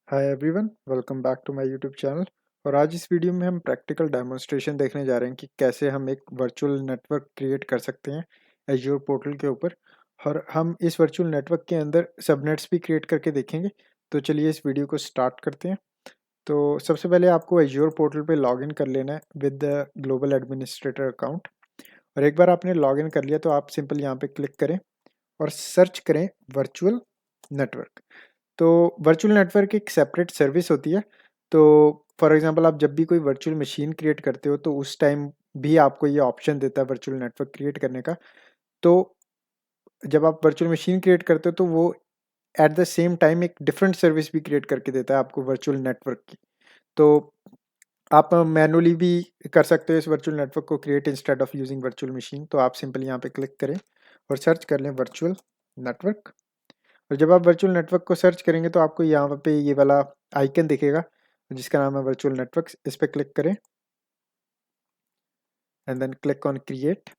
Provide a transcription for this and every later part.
Hi everyone, welcome back to my YouTube channel. और आज इस वीडियो में हम प्रैक्टिकल डेमोन्स्ट्रेशन देखने जा रहे हैं कि कैसे हम एक वर्चुअल नेटवर्क क्रिएट कर सकते हैं एज्योर पोर्टल के ऊपर। और हम इस वर्चुअल नेटवर्क के अंदर सबनेट्स भी क्रिएट करके देखेंगे। तो चलिए इस वीडियो को स्टार्ट करते हैं। तो सबसे पहले आपको एज्योर पोर्टल पे लॉगिन कर लेना है with the global administrator account. और एक बार आपने लॉगिन कर लिया तो आप सिंपल यहाँ पे क्लिक करें और सर्च करें वर्चुअल नेटवर्क। तो वर्चुअल नेटवर्क एक सेपरेट सर्विस होती है। तो फॉर एग्जांपल आप जब भी कोई वर्चुअल मशीन क्रिएट करते हो तो उस टाइम भी आपको ये ऑप्शन देता है वर्चुअल नेटवर्क क्रिएट करने का। तो जब आप वर्चुअल मशीन क्रिएट करते हो तो वो एट द सेम टाइम एक डिफरेंट सर्विस भी क्रिएट करके देता है आपको वर्चुअल नेटवर्क की। तो आप मैनुअली भी कर सकते हो इस वर्चुअल नेटवर्क को create instead of using virtual machine. तो आप सिंपल यहाँ पे क्लिक करें और सर्च कर लें वर्चुअल नेटवर्क। और जब आप वर्चुअल नेटवर्क को सर्च करेंगे तो आपको यहाँ पे ये वाला आइकन दिखेगा जिसका नाम है वर्चुअल नेटवर्क। इस पर क्लिक करें and then click on create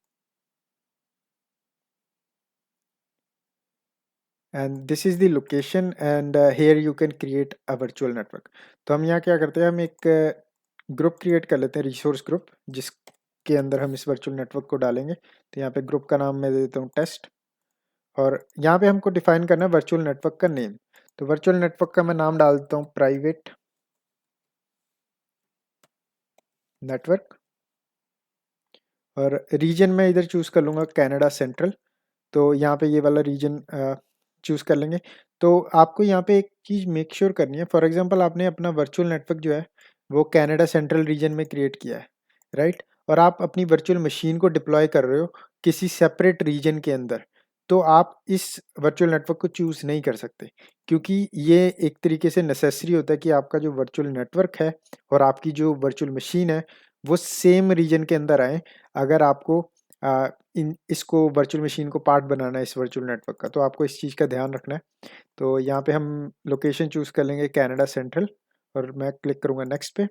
and this is the location and here you can create a virtual network. तो हम यहाँ क्या करते हैं, हम एक ग्रुप क्रिएट कर लेते हैं, रिसोर्स ग्रुप, जिसके अंदर हम इस वर्चुअल नेटवर्क को डालेंगे। तो यहाँ पे ग्रुप का नाम मैं दे देता हूँ टेस्ट। और यहाँ पे हमको डिफाइन करना है वर्चुअल नेटवर्क का नेम। तो वर्चुअल नेटवर्क का मैं नाम डाल देता हूँ प्राइवेट नेटवर्क। और रीजन मैं इधर चूज़ कर लूँगा कनाडा सेंट्रल। तो यहाँ पे ये वाला रीजन चूज़ कर लेंगे। तो आपको यहाँ पे एक चीज़ मेक श्योर करनी है। फॉर एग्जांपल आपने अपना वर्चुअल नेटवर्क जो है वो कनाडा सेंट्रल रीजन में क्रिएट किया है, राइट। और आप अपनी वर्चुअल मशीन को डिप्लॉय कर रहे हो किसी सेपरेट रीजन के अंदर। तो आप इस वर्चुअल नेटवर्क को चूज़ नहीं कर सकते, क्योंकि ये एक तरीके से नेसेसरी होता है कि आपका जो वर्चुअल नेटवर्क है और आपकी जो वर्चुअल मशीन है वो सेम रीजन के अंदर आए। अगर आपको इन इसको वर्चुअल मशीन को पार्ट बनाना है इस वर्चुअल नेटवर्क का, तो आपको इस चीज़ का ध्यान रखना है। तो यहाँ पे हम लोकेशन चूज़ कर लेंगे कनाडा सेंट्रल और मैं क्लिक करूँगा नेक्स्ट पे।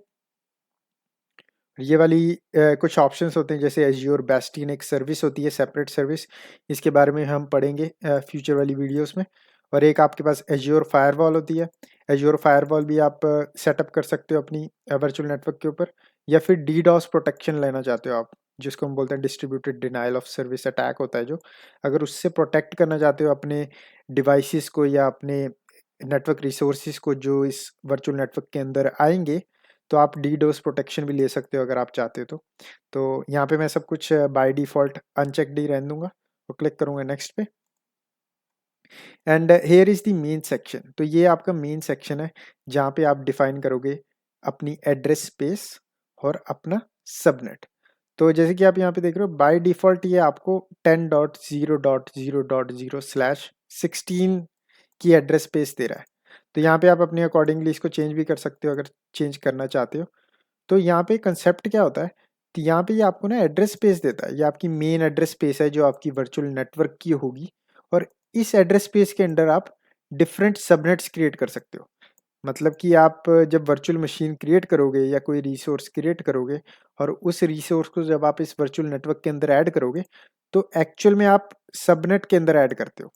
ये वाली कुछ ऑप्शंस होते हैं, जैसे एज्योर बेस्टियन एक सर्विस होती है, सेपरेट सर्विस। इसके बारे में हम पढ़ेंगे फ्यूचर वाली वीडियोस में। और एक आपके पास एज्योर फायरवॉल होती है। एज्योर फायरवॉल भी आप सेटअप कर सकते हो अपनी वर्चुअल नेटवर्क के ऊपर। या फिर डीडॉस प्रोटेक्शन लेना चाहते हो आप, जिसको हम बोलते हैं distributed denial of service attack होता है जो। अगर उससे प्रोटेक्ट करना चाहते हो अपने डिवाइसेस को या अपने नेटवर्क रिसोर्सेज को जो इस वर्चुअल नेटवर्क के अंदर आएंगे, तो आप डीडोस प्रोटेक्शन भी ले सकते हो अगर आप चाहते हो तो यहाँ पे मैं सब कुछ बाय डिफ़ॉल्ट अनचेक्ड ही रहने दूंगा और क्लिक करूंगा नेक्स्ट पे। And here is the main section. तो ये आपका मेन सेक्शन है जहाँ पे आप डिफाइन करोगे अपनी एड्रेस स्पेस और अपना सबनेट। तो जैसे कि आप यहाँ पे देख रहे हो बाय डिफ़ॉल्ट ये आपको 10.0.0.0/16 की एड्रेस स्पेस दे रहा है। तो यहाँ पे आप अपने अकॉर्डिंगली इसको चेंज भी कर सकते हो अगर चेंज करना चाहते हो। तो यहाँ पे कंसेप्ट क्या होता है कि यहाँ पे ये आपको ना एड्रेस स्पेस देता है। ये आपकी मेन एड्रेस स्पेस है जो आपकी वर्चुअल नेटवर्क की होगी। और इस एड्रेस स्पेस के अंदर आप डिफरेंट सबनेट्स क्रिएट कर सकते हो। मतलब कि आप जब वर्चुअल मशीन क्रिएट करोगे या कोई रिसोर्स क्रिएट करोगे और उस रिसोर्स को जब आप इस वर्चुअल नेटवर्क के अंदर ऐड करोगे, तो एक्चुअल में आप सबनेट के अंदर ऐड करते हो।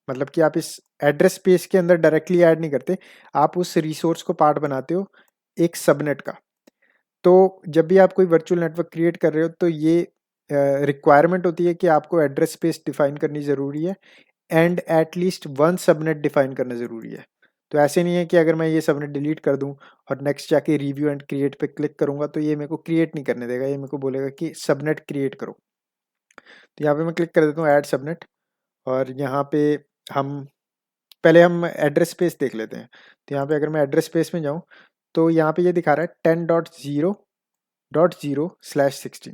मतलब कि आप इस एड्रेस स्पेस के अंदर डायरेक्टली ऐड नहीं करते, आप उस रिसोर्स को पार्ट बनाते हो एक सबनेट का। तो जब भी आप कोई वर्चुअल नेटवर्क क्रिएट कर रहे हो तो ये रिक्वायरमेंट होती है कि आपको एड्रेस स्पेस डिफाइन करनी ज़रूरी है and at least one subnet define करना ज़रूरी है। तो ऐसे नहीं है कि अगर मैं ये सबनेट डिलीट कर दूं और नेक्स्ट जाके रिव्यू एंड क्रिएट पे क्लिक करूंगा तो ये मेरे को क्रिएट नहीं करने देगा, ये मेरे को बोलेगा कि सबनेट क्रिएट करो। तो यहाँ पे मैं क्लिक कर देता हूँ ऐड सबनेट। और यहाँ पे हम पहले हम एड्रेस स्पेस देख लेते हैं। तो यहाँ पे अगर मैं एड्रेस स्पेस में जाऊँ तो यहाँ पे ये दिखा रहा है 10.0.0/16।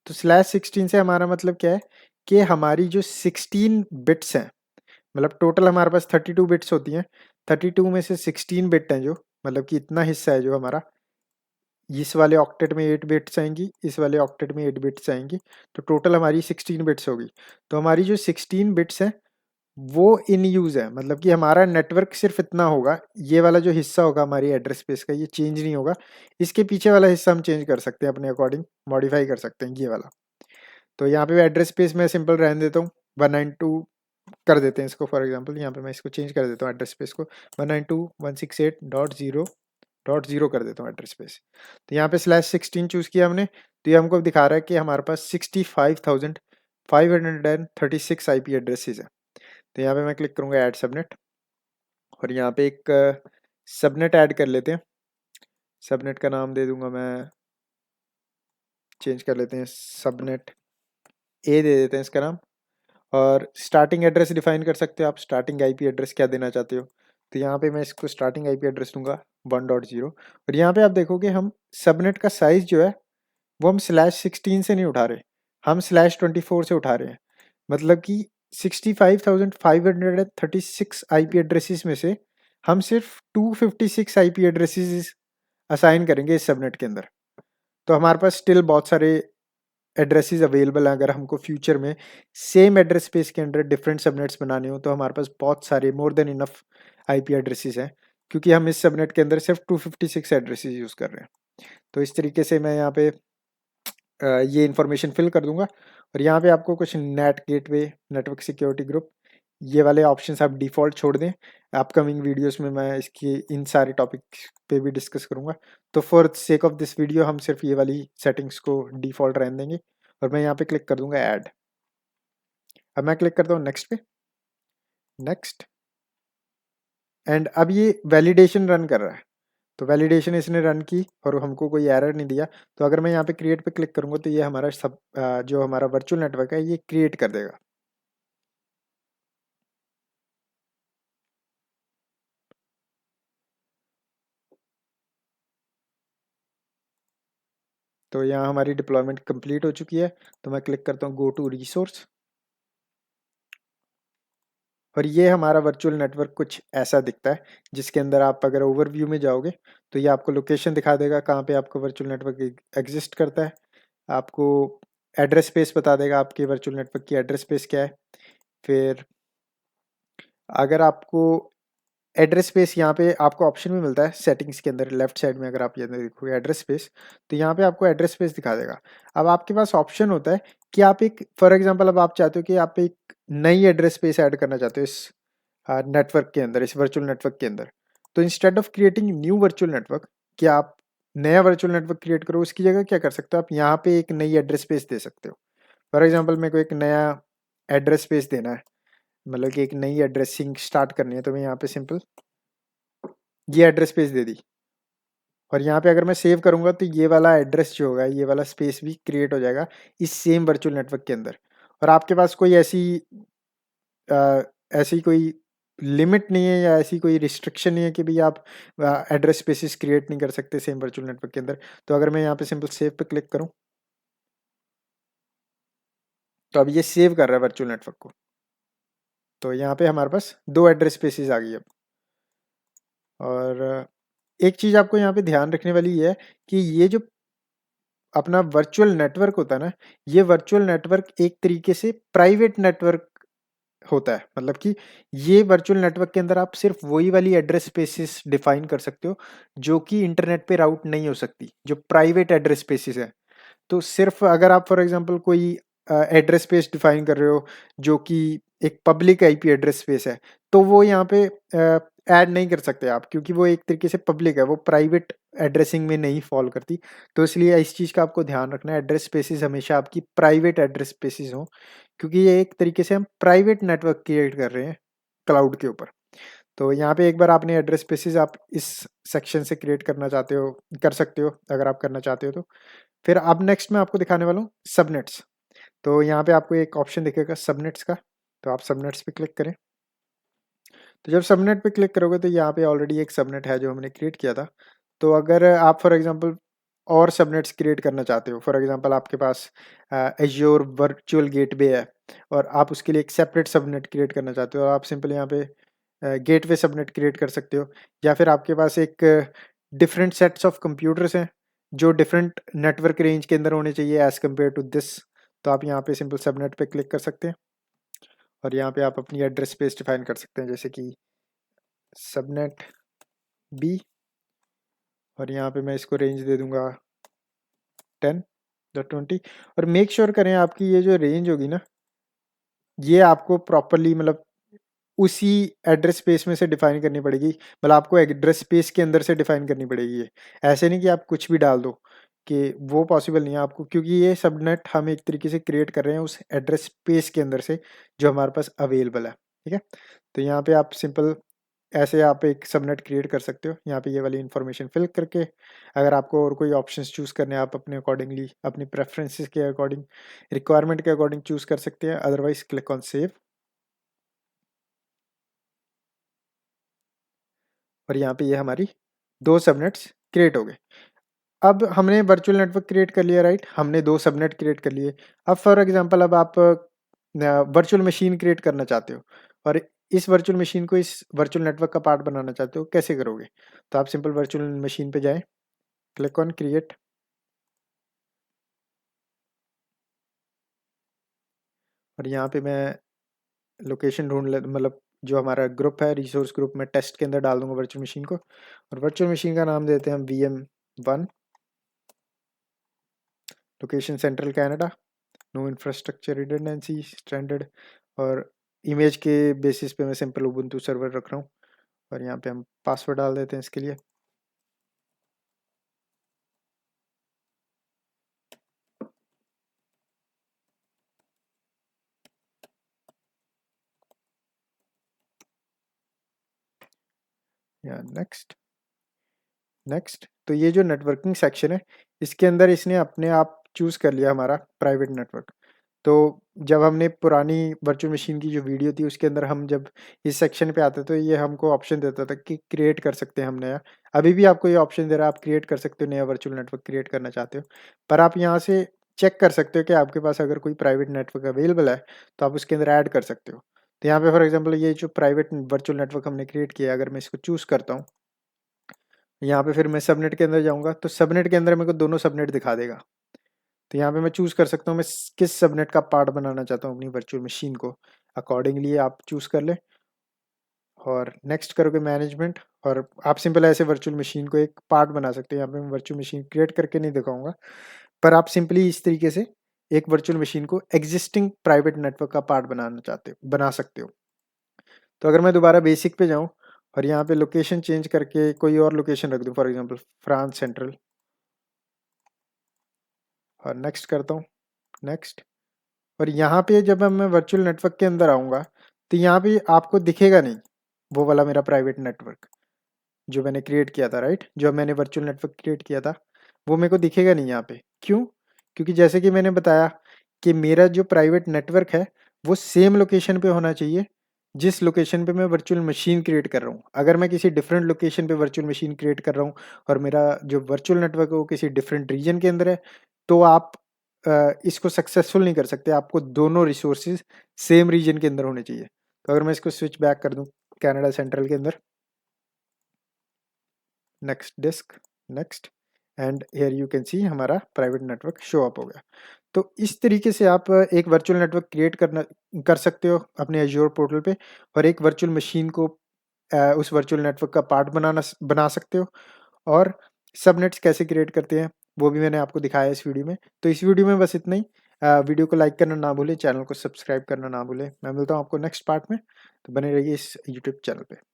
तो /16 से हमारा मतलब क्या है कि हमारी जो 16 बिट्स हैं, मतलब टोटल हमारे पास 32 बिट्स होती हैं। 32 में से 16 बिट हैं जो, मतलब कि इतना हिस्सा है जो हमारा। इस वाले ऑक्टेट में 8 बिट्स आएंगी, इस वाले ऑक्टेट में 8 बिट्स आएंगी। तो टोटल हमारी 16 बिट्स होगी। तो हमारी जो 16 बिट्स हैं वो इन यूज़ है, मतलब कि हमारा नेटवर्क सिर्फ इतना होगा। ये वाला जो हिस्सा होगा हमारी एड्रेस स्पेस का ये चेंज नहीं होगा। इसके पीछे वाला हिस्सा हम चेंज कर सकते हैं अपने अकॉर्डिंग, मॉडिफाई कर सकते हैं ये वाला। तो यहाँ पे एड्रेस स्पेस मैं सिंपल रहने देता हूँ 192 कर देते हैं इसको। फॉर एग्जांपल यहाँ पे मैं इसको चेंज कर देता हूँ एड्रेस स्पेस को 192.168.0.0 कर देता हूँ एड्रेस स्पेस। तो यहाँ पे /16 चूज़ किया हमने, तो ये हमको दिखा रहा है कि हमारे पास 65,536 IP एड्रेसेस है। तो यहाँ पे मैं क्लिक करूँगा ऐड सबनेट, और यहाँ पे एक सबनेट ऐड कर लेते हैं। सबनेट का नाम दे दूंगा मैं, चेंज कर लेते हैं, सबनेट ए दे देते हैं इसका नाम। और स्टार्टिंग एड्रेस डिफाइन कर सकते हो आप, स्टार्टिंग आईपी एड्रेस क्या देना चाहते हो। तो यहाँ पे मैं इसको स्टार्टिंग आईपी एड्रेस दूंगा 1.0। और यहाँ पे आप देखोगे हम सबनेट का साइज जो है वो हम /16 से नहीं उठा रहे, हम /24 से उठा रहे हैं। मतलब कि 65,536 आईपी एड्रेसेस में से हम सिर्फ 256 आईपी एड्रेसेस असाइन करेंगे इस सबनेट के अंदर। तो हमारे पास स्टिल बहुत सारे एड्रेसेस अवेलेबल हैं। अगर हमको फ्यूचर में सेम एड्रेस स्पेस के अंदर डिफरेंट सबनेट्स बनाने हो तो हमारे पास बहुत सारे more than enough IP addresses हैं, क्योंकि हम इस सबनेट के अंदर सिर्फ 256 एड्रेसेस यूज़ कर रहे हैं। तो इस तरीके से मैं यहाँ पे ये इन्फॉर्मेशन फिल कर दूंगा। और यहाँ पे आपको कुछ net gateway, network security group, ये वाले ऑप्शंस आप डिफ़ॉल्ट छोड़ दें। अपकमिंग वीडियोस में मैं इसकी इन सारे टॉपिक्स पे भी डिस्कस करूँगा। तो for sake of this video हम सिर्फ ये वाली सेटिंग्स को डिफ़ॉल्ट रहने देंगे। और मैं यहाँ पे क्लिक कर दूंगा ऐड। अब मैं क्लिक करता हूँ नेक्स्ट पे, नेक्स्ट। एंड अब ये वैलिडेशन रन कर रहा है। तो वैलिडेशन इसने रन की और हमको कोई एरर नहीं दिया। तो अगर मैं यहाँ पे क्रिएट पे क्लिक करूँगा तो ये हमारा जो हमारा वर्चुअल नेटवर्क है ये क्रिएट कर देगा। तो यहाँ हमारी डिप्लॉयमेंट कंप्लीट हो चुकी है। तो मैं क्लिक करता हूँ गो टू रिसोर्स, और ये हमारा वर्चुअल नेटवर्क कुछ ऐसा दिखता है, जिसके अंदर आप अगर ओवरव्यू में जाओगे तो ये आपको लोकेशन दिखा देगा कहाँ पे आपका वर्चुअल नेटवर्क एग्जिस्ट करता है। आपको एड्रेस स्पेस बता देगा आपके वर्चुअल नेटवर्क की एड्रेस स्पेस क्या है। फिर अगर आपको एड्रेस स्पेस, यहाँ पे आपको ऑप्शन भी मिलता है सेटिंग्स के अंदर लेफ्ट साइड में, अगर आप ये देखोगे एड्रेस स्पेस, तो यहाँ पे आपको एड्रेस स्पेस दिखा देगा। अब आपके पास ऑप्शन होता है कि आप एक, फॉर एग्जांपल अब आप चाहते हो कि आप एक नई एड्रेस स्पेस ऐड करना चाहते हो इस नेटवर्क के अंदर, इस वर्चुअल नेटवर्क के अंदर। तो instead of creating new virtual network, कि आप नया वर्चुअल नेटवर्क क्रिएट करो, उसकी जगह क्या कर सकते हो, आप यहाँ पे एक नई एड्रेस स्पेस दे सकते हो। फॉर एग्जाम्पल मेरे को एक नया एड्रेस स्पेस देना है, मतलब कि एक नई एड्रेसिंग स्टार्ट करनी है, तो मैं यहाँ पे सिंपल ये एड्रेस स्पेस दे दी। और यहाँ पे अगर मैं सेव करूँगा तो ये वाला एड्रेस जो होगा, ये वाला स्पेस भी क्रिएट हो जाएगा इस सेम वर्चुअल नेटवर्क के अंदर। और आपके पास कोई ऐसी कोई लिमिट नहीं है या ऐसी कोई रिस्ट्रिक्शन नहीं है कि भाई आप एड्रेस स्पेसिस क्रिएट नहीं कर सकते सेम वर्चुअल नेटवर्क के अंदर। तो अगर मैं यहाँ पे सिंपल सेव पे क्लिक करूँ तो अब ये सेव कर रहा है वर्चुअल नेटवर्क को। तो यहाँ पे हमारे पास 2 एड्रेस स्पेसिस आ गई अब। और एक चीज़ आपको यहाँ पे ध्यान रखने वाली ये है कि ये जो अपना वर्चुअल नेटवर्क होता है ना, ये वर्चुअल नेटवर्क एक तरीके से प्राइवेट नेटवर्क होता है। मतलब कि ये वर्चुअल नेटवर्क के अंदर आप सिर्फ वही वाली एड्रेस स्पेसिस डिफाइन कर सकते हो जो कि इंटरनेट पे राउट नहीं हो सकती, जो प्राइवेट एड्रेस स्पेसिस है। तो सिर्फ अगर आप फॉर एग्जांपल कोई एड्रेस स्पेस डिफाइन कर रहे हो जो कि एक पब्लिक आईपी एड्रेस स्पेस है, तो वो यहाँ पे ऐड नहीं कर सकते आप, क्योंकि वो एक तरीके से पब्लिक है, वो प्राइवेट एड्रेसिंग में नहीं फॉल करती। तो इसलिए इस चीज़ का आपको ध्यान रखना है, एड्रेस स्पेसिस हमेशा आपकी प्राइवेट एड्रेस स्पेसिस हो, क्योंकि ये एक तरीके से हम प्राइवेट नेटवर्क क्रिएट कर रहे हैं क्लाउड के ऊपर। तो यहाँ पे एक बार आपने एड्रेस स्पेसिस आप इस सेक्शन से क्रिएट करना चाहते हो, कर सकते हो अगर आप करना चाहते हो तो। फिर अब नेक्स्ट मैं आपको दिखाने वाला हूँ सबनेट्स। तो यहाँ पे आपको एक ऑप्शन दिखेगा सबनेट्स का, तो आप सबनेट्स पे क्लिक करें। तो जब सबनेट पे क्लिक करोगे तो यहाँ पे ऑलरेडी एक सबनेट है जो हमने क्रिएट किया था। तो अगर आप फॉर एग्जांपल और सबनेट्स क्रिएट करना चाहते हो, फॉर एग्जांपल आपके पास एज्योर वर्चुअल गेटवे है और आप उसके लिए एक सेपरेट सबनेट क्रिएट करना चाहते हो, आप सिंपल यहाँ पे गेटवे सबनेट क्रिएट कर सकते हो। या फिर आपके पास एक डिफरेंट सेट्स ऑफ कंप्यूटर्स हैं जो डिफरेंट नेटवर्क रेंज के अंदर होने चाहिए एज़ कम्पेयर टू दिस, तो आप यहाँ पे सिंपल सबनेट पे क्लिक कर सकते हैं और यहाँ पे आप अपनी एड्रेस स्पेस डिफाइन कर सकते हैं, जैसे कि सबनेट बी, और यहाँ पे मैं इसको रेंज दे दूंगा 10 या 20। और मेक श्योर करें आपकी ये जो रेंज होगी ना, ये आपको प्रॉपरली मतलब उसी एड्रेस स्पेस में से डिफाइन करनी पड़ेगी, मतलब आपको एड्रेस स्पेस के अंदर से डिफाइन करनी पड़ेगी ये। ऐसे नहीं कि आप कुछ भी डाल दो, कि वो पॉसिबल नहीं है आपको, क्योंकि ये सबनेट हम एक तरीके से क्रिएट कर रहे हैं उस एड्रेस स्पेस के अंदर से जो हमारे पास अवेलेबल है। ठीक है, तो यहाँ पे आप सिंपल ऐसे आप एक सबनेट क्रिएट कर सकते हो। यहाँ पे ये वाली इन्फॉर्मेशन फिल करके अगर आपको और कोई ऑप्शंस चूज़ करने हैं, आप अपने अकॉर्डिंगली अपनी प्रेफरेंसेस के अकॉर्डिंग, रिक्वायरमेंट के अकॉर्डिंग चूज़ कर सकते हैं। अदरवाइज क्लिक ऑन सेव, और यहाँ पे ये हमारी 2 सबनेट्स क्रिएट हो गए। अब हमने वर्चुअल नेटवर्क क्रिएट कर लिया, राइट, हमने 2 सबनेट क्रिएट कर लिए। अब फॉर एग्जांपल अब आप वर्चुअल मशीन क्रिएट करना चाहते हो और इस वर्चुअल मशीन को इस वर्चुअल नेटवर्क का पार्ट बनाना चाहते हो, कैसे करोगे? तो आप सिंपल वर्चुअल मशीन पे जाएँ, क्लिक ऑन क्रिएट, और यहाँ पे मैं लोकेशन ढूँढ ले, मतलब जो हमारा ग्रुप है रिसोर्स ग्रुप, में टेस्ट के अंदर डाल दूँगा वर्चुअल मशीन को, और वर्चुअल मशीन का नाम देते हैं हम VM1, location central Canada, no infrastructure redundancy standard, और इमेज के बेसिस पे मैं सिंपल उबुंटू सर्वर रख रहा हूँ, और यहाँ पे हम पासवर्ड डाल देते हैं इसके लिए। या नेक्स्ट, नेक्स्ट। तो ये जो नेटवर्किंग सेक्शन है, इसके अंदर इसने अपने आप चूज़ कर लिया हमारा प्राइवेट नेटवर्क। तो जब हमने पुरानी वर्चुअल मशीन की जो वीडियो थी उसके अंदर हम जब इस सेक्शन पे आते तो ये हमको ऑप्शन देता था कि क्रिएट कर सकते हैं हम नया। अभी भी आपको ये ऑप्शन दे रहा है, आप क्रिएट कर सकते हो, नया वर्चुअल नेटवर्क क्रिएट करना चाहते हो। पर आप यहाँ से चेक कर सकते हो कि आपके पास अगर कोई प्राइवेट नेटवर्क अवेलेबल है तो आप उसके अंदर ऐड कर सकते हो। तो यहाँ पे फॉर एग्जाम्पल ये जो प्राइवेट वर्चुअल नेटवर्क हमने क्रिएट किया, अगर मैं इसको चूज़ करता हूँ, यहाँ पे फिर मैं सबनेट के अंदर जाऊँगा तो सबनेट के अंदर मेरे को दोनों सबनेट दिखा देगा। तो यहाँ पे मैं चूज़ कर सकता हूँ मैं किस सबनेट का पार्ट बनाना चाहता हूँ अपनी वर्चुअल मशीन को। अकॉर्डिंगली आप चूज़ कर लें और नेक्स्ट करोगे मैनेजमेंट, और आप सिंपल ऐसे वर्चुअल मशीन को एक पार्ट बना सकते हो। यहाँ पे मैं वर्चुअल मशीन क्रिएट करके नहीं दिखाऊंगा, पर आप सिंपली इस तरीके से एक वर्चुअल मशीन को एग्जिस्टिंग प्राइवेट नेटवर्क का पार्ट बनाना चाहते हो, बना सकते हो। तो अगर मैं दोबारा बेसिक पे जाऊँ और यहाँ पे लोकेशन चेंज करके कोई और लोकेशन रख दूँ, फॉर एग्जाम्पल फ्रांस सेंट्रल, और नेक्स्ट करता हूँ, नेक्स्ट। और यहाँ पे जब मैं वर्चुअल नेटवर्क के अंदर आऊँगा तो यहाँ पे आपको दिखेगा नहीं वो वाला मेरा प्राइवेट नेटवर्क जो मैंने क्रिएट किया था, राइट, जो मैंने वर्चुअल नेटवर्क क्रिएट किया था वो मेरे को दिखेगा नहीं यहाँ पे। क्यों? क्योंकि जैसे कि मैंने बताया कि मेरा जो प्राइवेट नेटवर्क है वो सेम लोकेशन पे होना चाहिए जिस लोकेशन पे मैं वर्चुअल मशीन क्रिएट कर रहा हूँ। अगर मैं किसी डिफरेंट लोकेशन पे वर्चुअल मशीन क्रिएट कर रहा हूँ और मेरा जो वर्चुअल नेटवर्क है वो किसी डिफरेंट रीजन के अंदर है, तो आप इसको सक्सेसफुल नहीं कर सकते। आपको दोनों रिसोर्सेज सेम रीजन के अंदर होने चाहिए। तो अगर मैं इसको स्विच बैक कर दूँ कनाडा सेंट्रल के अंदर, next disk, next, and here you can see हमारा प्राइवेट नेटवर्क शो अप हो गया। तो इस तरीके से आप एक वर्चुअल नेटवर्क क्रिएट कर सकते हो अपने एज्योर पोर्टल पे, और एक वर्चुअल मशीन को उस वर्चुअल नेटवर्क का पार्ट बना सकते हो। और सबनेट्स कैसे क्रिएट करते हैं वो भी मैंने आपको दिखाया इस वीडियो में। तो इस वीडियो में बस इतना ही। वीडियो को लाइक करना ना भूलें, चैनल को सब्सक्राइब करना ना भूलें। मैं मिलता हूँ आपको नेक्स्ट पार्ट में, तो बने रहिए इस यूट्यूब चैनल पे।